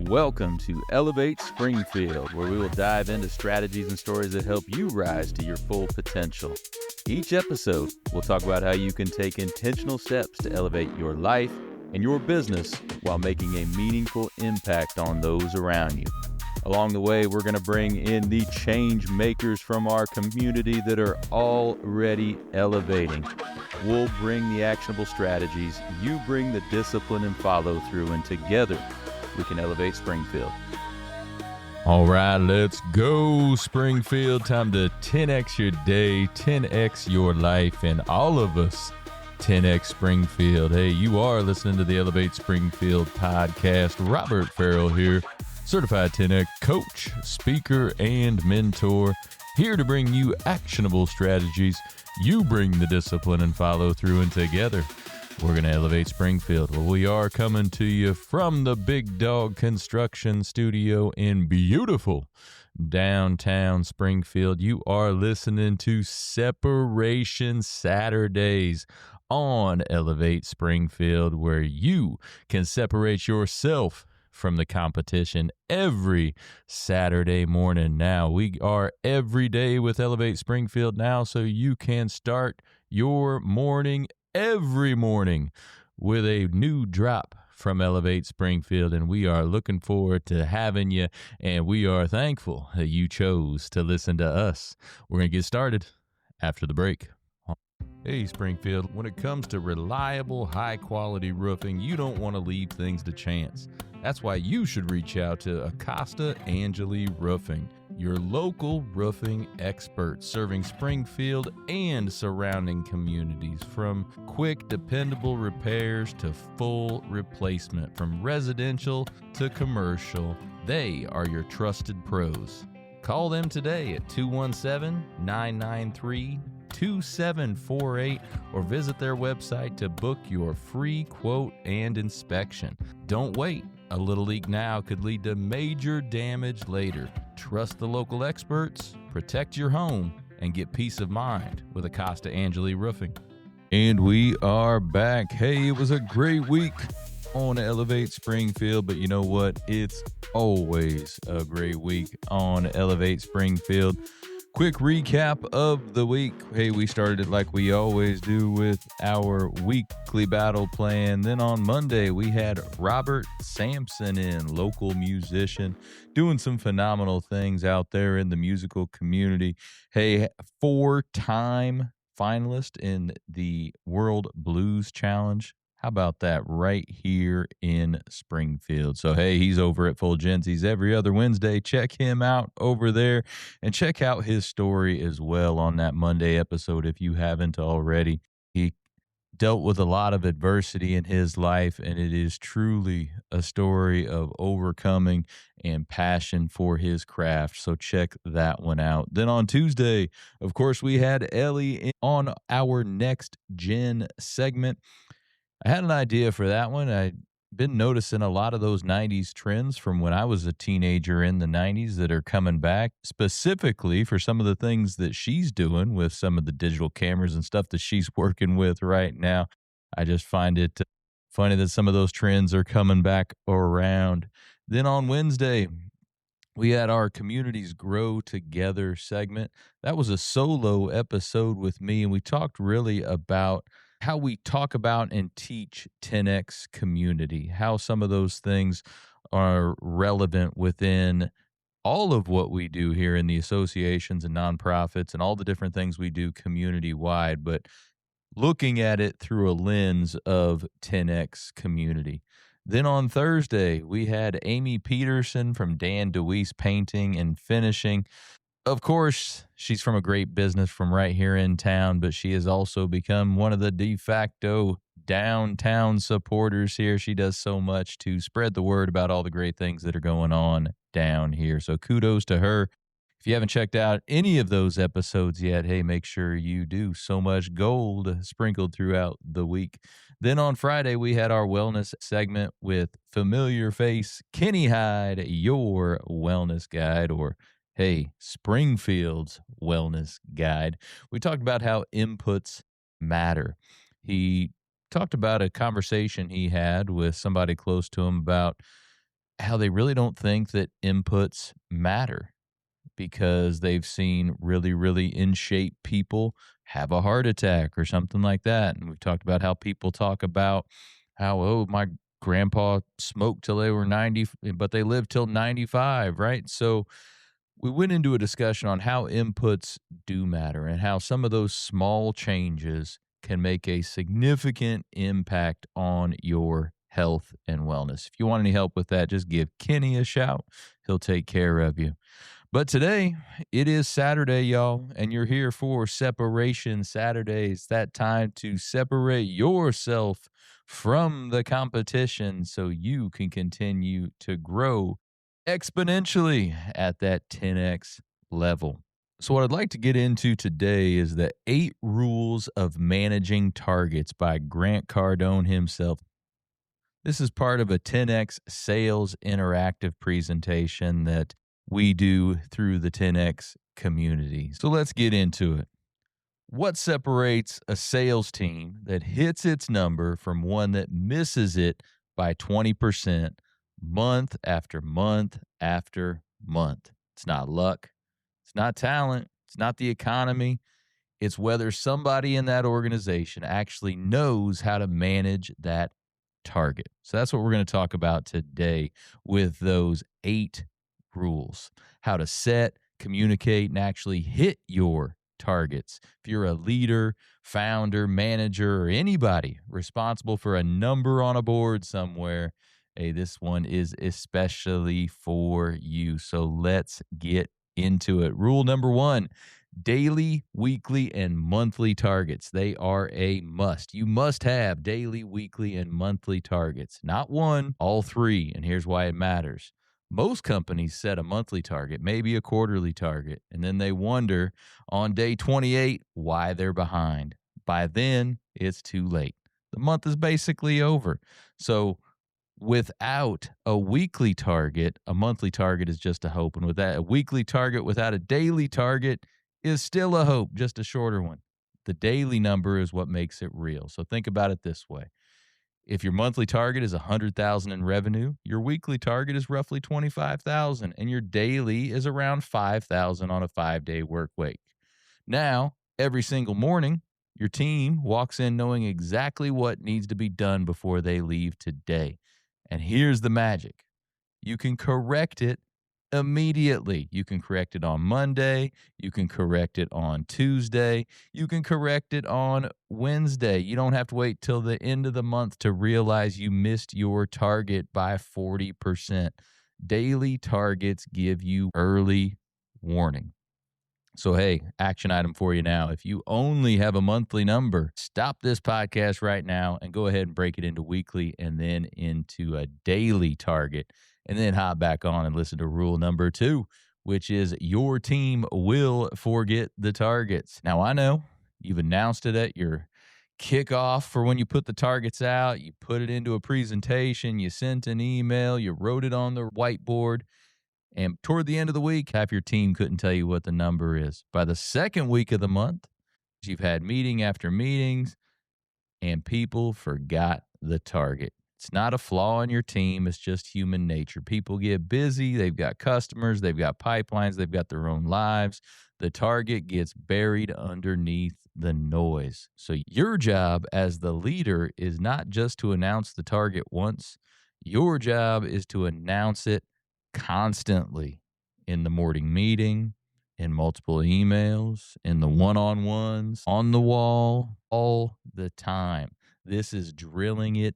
Welcome to Elevate Springfield, where we will dive into strategies and stories that help you rise to your full potential. Each episode, we'll talk about how you can take intentional steps to elevate your life and your business while making a meaningful impact on those around you. Along the way, we're going to bring in the change makers from our community that are already elevating. We'll bring the actionable strategies, you bring the discipline and follow through, and together we can elevate Springfield. All right, let's go, Springfield. Time to 10x your day, 10x your life, and all of us 10x Springfield. Hey, you are listening to the Elevate Springfield podcast. Robert Ferriell here, certified 10x coach, speaker, and mentor, here to bring you actionable strategies. You bring the discipline and follow through, and together we're going to elevate Springfield. Well, we are coming to you from the Big Dog Construction Studio in beautiful downtown Springfield. You are listening to Separation Saturdays on Elevate Springfield, where you can separate yourself from the competition every Saturday morning. Now, we are every day with Elevate Springfield now, so you can start your morning every morning with a new drop from Elevate Springfield, and we are looking forward to having you, and we are thankful that you chose to listen to us. We're going to get started after the break. Hey, Springfield, when it comes to reliable, high-quality roofing, you don't want to leave things to chance. That's why you should reach out to Acosta Angeli Roofing, your local roofing experts serving Springfield and surrounding communities. From quick, dependable repairs to full replacement, from residential to commercial, they are your trusted pros. Call them today at 217-993-2748 or visit their website to book your free quote and inspection. Don't wait. A little leak now could lead to major damage later. Trust the local experts, protect your home, and get peace of mind with Acosta Angeli Roofing. And we are back. Hey, it was a great week on Elevate Springfield, but you know what? It's always a great week on Elevate Springfield. Quick recap of the week. Hey, we started it like we always do with our weekly battle plan. Then on Monday, we had Robert Sampson in, local musician, doing some phenomenal things out there in the musical community. Hey, 4-time finalist in the World Blues Challenge. How about that, right here in Springfield? So, hey, he's over at Fulgenzi's every other Wednesday. Check him out over there and check out his story as well on that Monday episode if you haven't already. He dealt with a lot of adversity in his life, and it is truly a story of overcoming and passion for his craft. So check that one out. Then on Tuesday, of course, we had Ellie on our Next Gen segment. I had an idea for that one. I've been noticing a lot of those 90s trends from when I was a teenager in the 90s that are coming back, specifically for some of the things that she's doing with some of the digital cameras and stuff that she's working with right now. I just find it funny that some of those trends are coming back around. Then on Wednesday, we had our Communities Grow Together segment. That was a solo episode with me, and we talked really about how we talk about and teach 10X community, how some of those things are relevant within all of what we do here in the associations and nonprofits and all the different things we do community-wide, but looking at it through a lens of 10X community. Then on Thursday, we had Amy Peterson from Dan DeWeese Painting and Finishing. Of course, she's from a great business from right here in town, but she has also become one of the de facto downtown supporters here. She does so much to spread the word about all the great things that are going on down here. So kudos to her. If you haven't checked out any of those episodes yet, hey, make sure you do. So much gold sprinkled throughout the week. Then on Friday, we had our wellness segment with familiar face Kenny Hyde, your wellness guide, or hey, Springfield's wellness guide. We talked about how inputs matter. He talked about a conversation he had with somebody close to him about how they really don't think that inputs matter because they've seen really, really in shape people have a heart attack or something like that. And we've talked about how people talk about how, oh, my grandpa smoked till they were 90, but they lived till 95, right? So we went into a discussion on how inputs do matter and how some of those small changes can make a significant impact on your health and wellness. If you want any help with that, just give Kenny a shout. He'll take care of you. But today, it is Saturday, y'all, and you're here for Separation Saturday. It's that time to separate yourself from the competition so you can continue to grow exponentially at that 10x level. So, what I'd like to get into today is the 8 rules of managing targets by Grant Cardone himself. This is part of a 10x sales interactive presentation that we do through the 10x community. So let's get into it. What separates a sales team that hits its number from one that misses it by 20% month after month after month? It's not luck. It's not talent. It's not the economy. It's whether somebody in that organization actually knows how to manage that target. So that's what we're going to talk about today with those 8 rules: how to set, communicate, and actually hit your targets. If you're a leader, founder, manager, or anybody responsible for a number on a board somewhere, hey, this one is especially for you. So let's get into it. Rule number 1: daily, weekly, and monthly targets. They are a must. You must have daily, weekly, and monthly targets. Not one, all 3. And here's why it matters. Most companies set a monthly target, maybe a quarterly target, and then they wonder on day 28 why they're behind. By then, it's too late. The month is basically over. So without a weekly target, a monthly target is just a hope. And with that, a weekly target without a daily target is still a hope, just a shorter one. The daily number is what makes it real. So think about it this way. If your monthly target is 100,000 in revenue, your weekly target is roughly 25,000 and your daily is around 5,000 on a 5-day work week. Now, every single morning, your team walks in knowing exactly what needs to be done before they leave today. And here's the magic. You can correct it immediately. You can correct it on Monday. You can correct it on Tuesday. You can correct it on Wednesday. You don't have to wait till the end of the month to realize you missed your target by 40%. Daily targets give you early warning. So, hey, action item for you now. If you only have a monthly number, stop this podcast right now and go ahead and break it into weekly and then into a daily target. And then hop back on and listen to rule number 2, which is your team will forget the targets. Now, I know you've announced it at your kickoff for when you put the targets out. You put it into a presentation. You sent an email. You wrote it on the whiteboard. And toward the end of the week, half your team couldn't tell you what the number is. By the second week of the month, you've had meeting after meetings, and people forgot the target. It's not a flaw in your team. It's just human nature. People get busy. They've got customers. They've got pipelines. They've got their own lives. The target gets buried underneath the noise. So your job as the leader is not just to announce the target once. Your job is to announce it constantly in the morning meeting, in multiple emails, in the one-on-ones, on the wall, all the time. This is drilling it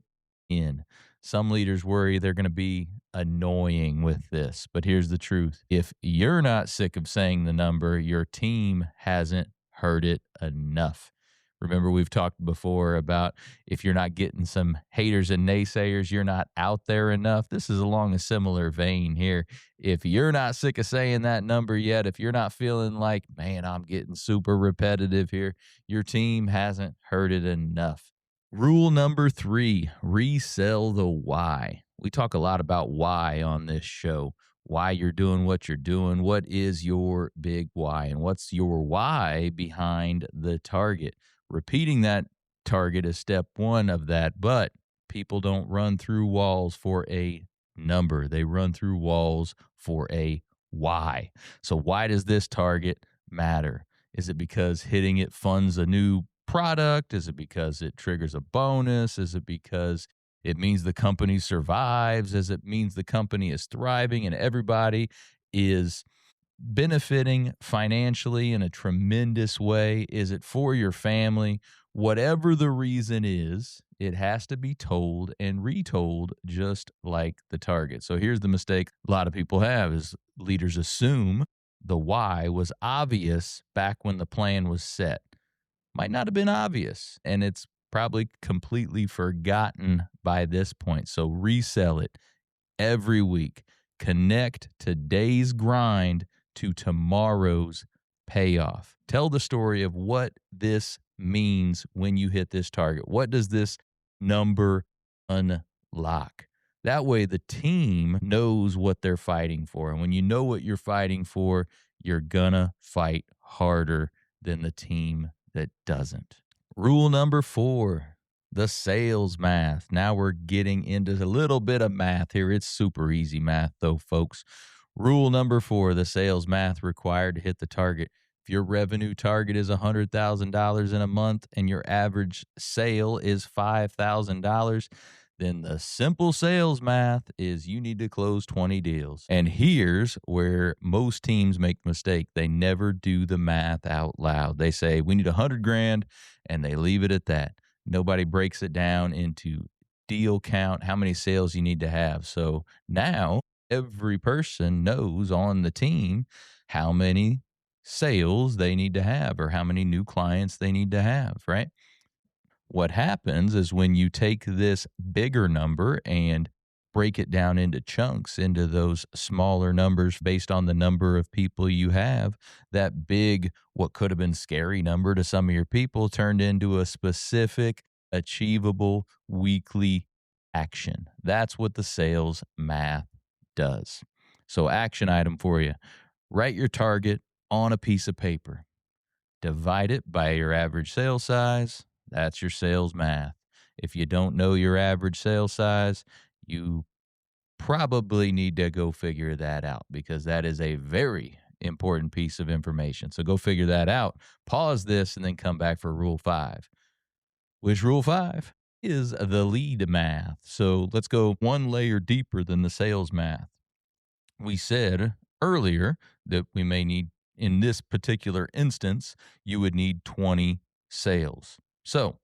in. Some leaders worry they're going to be annoying with this, but here's the truth. If you're not sick of saying the number, your team hasn't heard it enough. Remember, we've talked before about if you're not getting some haters and naysayers, you're not out there enough. This is along a similar vein here. If you're not sick of saying that number yet, if you're not feeling like, man, I'm getting super repetitive here, your team hasn't heard it enough. Rule number 3, resell the why. We talk a lot about why on this show. Why you're doing what you're doing. What is your big why? And what's your why behind the target? Repeating that target is step 1 of that, but people don't run through walls for a number. They run through walls for a why. So why does this target matter? Is it because hitting it funds a new product? Is it because it triggers a bonus? Is it because it means the company survives? Is it means the company is thriving and everybody is benefiting financially in a tremendous way? Is it for your family? Whatever the reason is, it has to be told and retold just like the target. So here's the mistake a lot of people have is leaders assume the why was obvious back when the plan was set. Might not have been obvious, and it's probably completely forgotten by this point. So resell it every week. Connect today's grind to tomorrow's payoff. Tell the story of what this means when you hit this target. What does this number unlock? That way, the team knows what they're fighting for. And when you know what you're fighting for, you're gonna fight harder than the team that doesn't. Rule number 4, the sales math. Now we're getting into a little bit of math here. It's super easy math, though, folks. Rule number 4, the sales math required to hit the target. If your revenue target is $100,000 in a month and your average sale is $5,000, then the simple sales math is you need to close 20 deals. And here's where most teams make the mistake. They never do the math out loud. They say, we need 100 grand, and they leave it at that. Nobody breaks it down into deal count, how many sales you need to have. So now every person knows on the team how many sales they need to have or how many new clients they need to have, right? What happens is when you take this bigger number and break it down into chunks, into those smaller numbers based on the number of people you have, that big, what could have been scary number to some of your people turned into a specific, achievable weekly action. That's what the sales math does. So, action item for you: write your target on a piece of paper. Divide it by your average sale size. That's your sales math. If you don't know your average sale size, you probably need to go figure that out because that is a very important piece of information. So go figure that out. Pause this and then come back for rule 5, which rule 5 is the lead math. So let's go one layer deeper than the sales math. We said earlier that we may need, in this particular instance, you would need 20 sales. So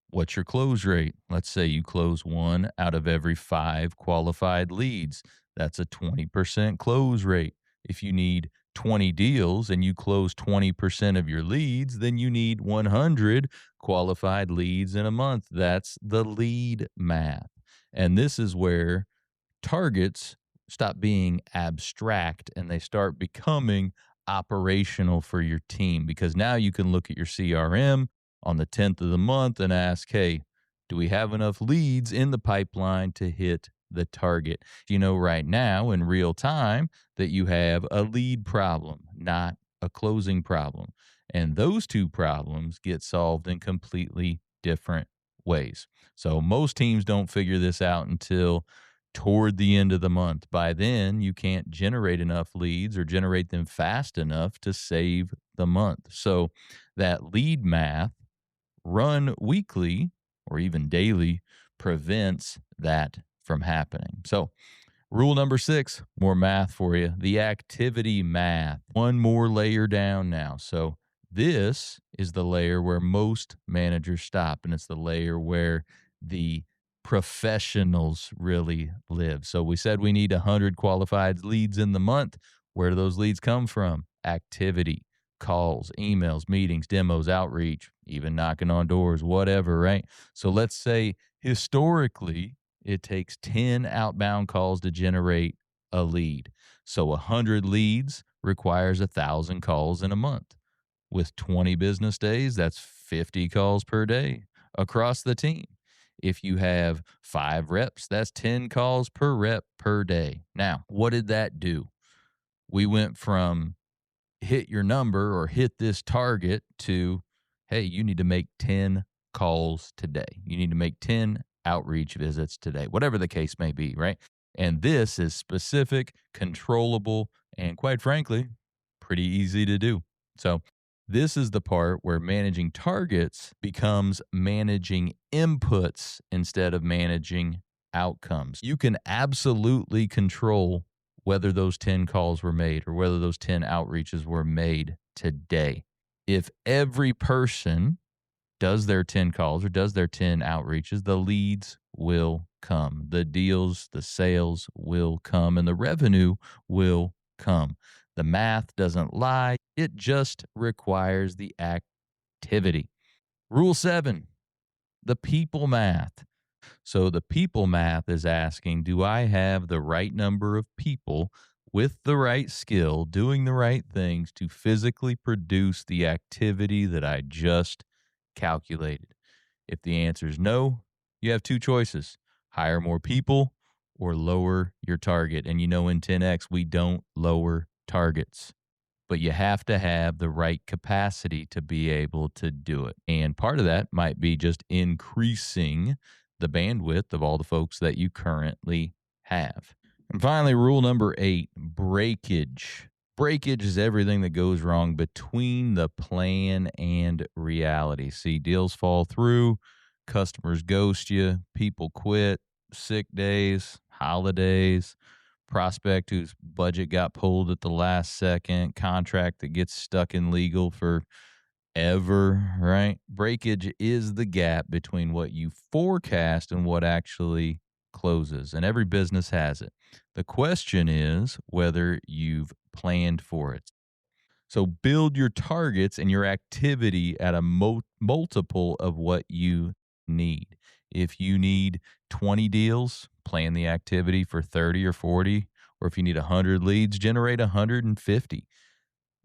what's your close rate? Let's say you close 1 out of every 5 qualified leads. That's a 20% close rate. If you need 20 deals and you close 20% of your leads, then you need 100 qualified leads in a month. That's the lead math. And this is where targets stop being abstract and they start becoming operational for your team, because now you can look at your CRM on the 10th of the month and ask, hey, do we have enough leads in the pipeline to hit the target? You know right now in real time that you have a lead problem, not a closing problem. And those two problems get solved in completely different ways. So most teams don't figure this out until toward the end of the month. By then, you can't generate enough leads or generate them fast enough to save the month. So that lead math run weekly or even daily prevents that from happening. So rule number 6, more math for you, the activity math. One more layer down now. So this is the layer where most managers stop, and it's the layer where the professionals really live. So we said we need 100 qualified leads in the month. Where do those leads come from? Activity, calls, emails, meetings, demos, outreach, even knocking on doors, whatever, right? So let's say historically, it takes 10 outbound calls to generate a lead. So 100 leads requires 1,000 calls in a month. With 20 business days, that's 50 calls per day across the team. If you have 5 reps, that's 10 calls per rep per day. Now, what did that do? We went from hit your number or hit this target to, hey, you need to make 10 calls today. You need to make 10 outreach visits today, whatever the case may be, right? And this is specific, controllable, and quite frankly, pretty easy to do. So, this is the part where managing targets becomes managing inputs instead of managing outcomes. You can absolutely control whether those 10 calls were made or whether those 10 outreaches were made today. If every person does their 10 calls or does their 10 outreaches, the leads will come. The deals, the sales will come, and the revenue will come. The math doesn't lie. It just requires the activity. Rule 7, the people math. So the people math is asking, do I have the right number of people with the right skill doing the right things to physically produce the activity that I just calculated? If the answer is no, you have two choices: hire more people or lower your target. And in 10X, we don't lower targets, but you have to have the right capacity to be able to do it. And part of that might be just increasing the bandwidth of all the folks that you currently have. And finally, rule number 8, breakage. Breakage is everything that goes wrong between the plan and reality. See, deals fall through, customers ghost you, people quit, sick days, holidays, prospect whose budget got pulled at the last second, contract that gets stuck in legal for ever, right? Breakage is the gap between what you forecast and what actually closes, and every business has it. The question is whether you've planned for it. So build your targets and your activity at a multiple of what you need. If you need 20 deals, plan the activity for 30 or 40, or if you need 100 leads, generate 150.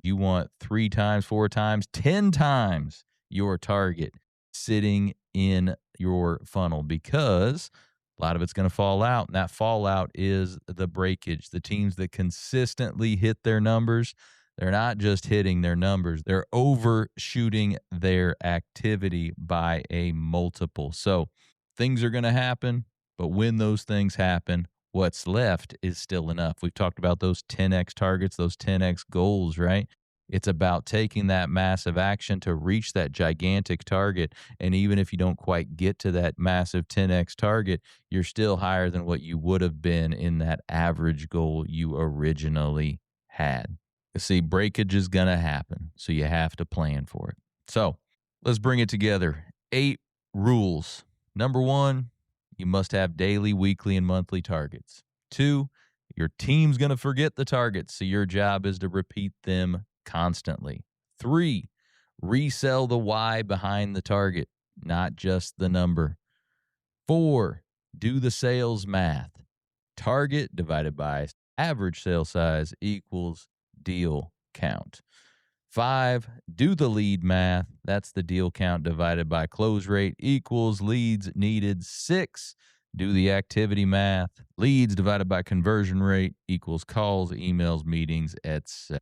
You want 3 times, 4 times, 10 times your target sitting in your funnel, because a lot of it's going to fall out. And that fallout is the breakage. The teams that consistently hit their numbers, they're not just hitting their numbers, they're overshooting their activity by a multiple. So things are going to happen, but when those things happen, what's left is still enough. We've talked about those 10X targets, those 10X goals, right? It's about taking that massive action to reach that gigantic target. And even if you don't quite get to that massive 10X target, you're still higher than what you would have been in that average goal you originally had. You see, breakage is going to happen, so you have to plan for it. So let's bring it together. 8 rules. Number 1, you must have daily, weekly, and monthly targets. 2, your team's going to forget the targets, so your job is to repeat them constantly. 3, resell the why behind the target, not just the number. 4, do the sales math. Target divided by average sale size equals deal count. 5, do the lead math. That's the deal count divided by close rate equals leads needed. 6, do the activity math. Leads divided by conversion rate equals calls, emails, meetings, etc.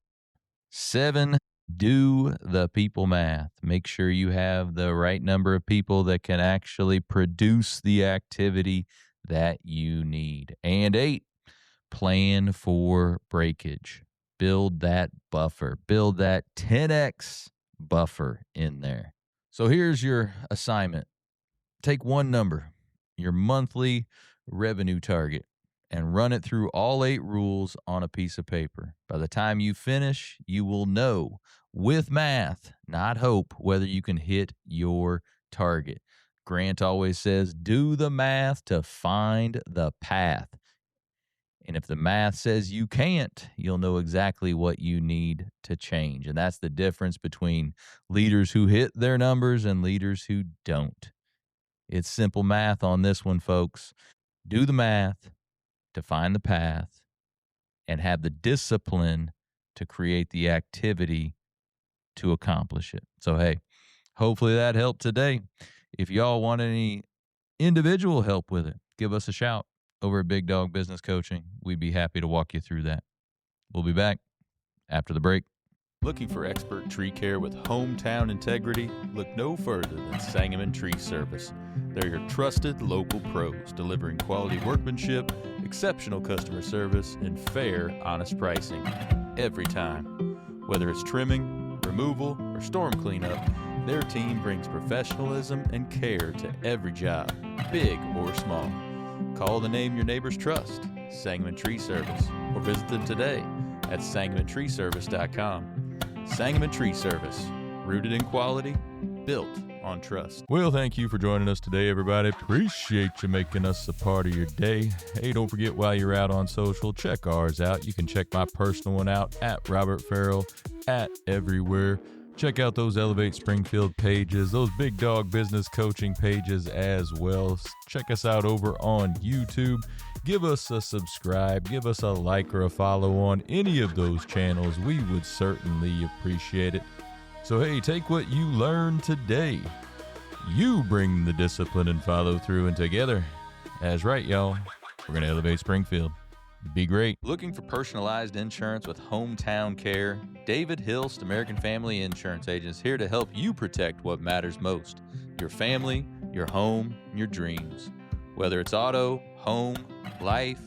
7, do the people math. Make sure you have the right number of people that can actually produce the activity that you need. And 8, plan for breakage. Build that buffer. Build that 10X buffer in there. So here's your assignment. Take one number, your monthly revenue target, and run it through all 8 rules on a piece of paper. By the time you finish, you will know with math, not hope, whether you can hit your target. Grant always says, do the math to find the path. And if the math says you can't, you'll know exactly what you need to change. And that's the difference between leaders who hit their numbers and leaders who don't. It's simple math on this one, folks. Do the math to find the path and have the discipline to create the activity to accomplish it. So, hey, hopefully that helped today. If y'all want any individual help with it, give us a shout over at Big Dog Business Coaching. We'd be happy to walk you through that. We'll be back after the break. Looking for expert tree care with hometown integrity? Look no further than Sangamon Tree Service. They're your trusted local pros, delivering quality workmanship, exceptional customer service, and fair, honest pricing every time. Whether it's trimming, removal, or storm cleanup, their team brings professionalism and care to every job, big or small. Call the name your neighbors trust, Sangamon Tree Service, or visit them today at sangamontreeservice.com. Sangamon Tree Service, rooted in quality, built on trust. Well, thank you for joining us today, everybody. Appreciate you making us a part of your day. Hey, don't forget, while you're out on social, check ours out. You can check my personal one out at Robert Ferriell at everywhere. Check out those Elevate Springfield pages, those Big Dog Business Coaching pages as well. Check us out over on YouTube. Give us a subscribe, give us a like or a follow on any of those channels. We would certainly appreciate it. So hey, take what you learned today. You bring the discipline and follow through, and together, that's right, y'all, we're going to elevate Springfield. Be great. Looking for personalized insurance with hometown care? David Hilst, American Family Insurance Agent, is here to help you protect what matters most: your family, your home, and your dreams. Whether it's auto, home, life,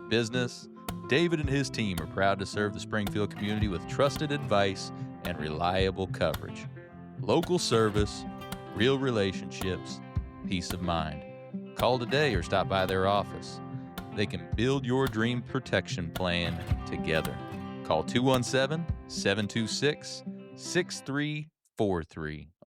business, David and his team are proud to serve the Springfield community with trusted advice and reliable coverage. Local service, real relationships, peace of mind. Call today or stop by their office. They can build your dream protection plan together. Call 217-726-6343.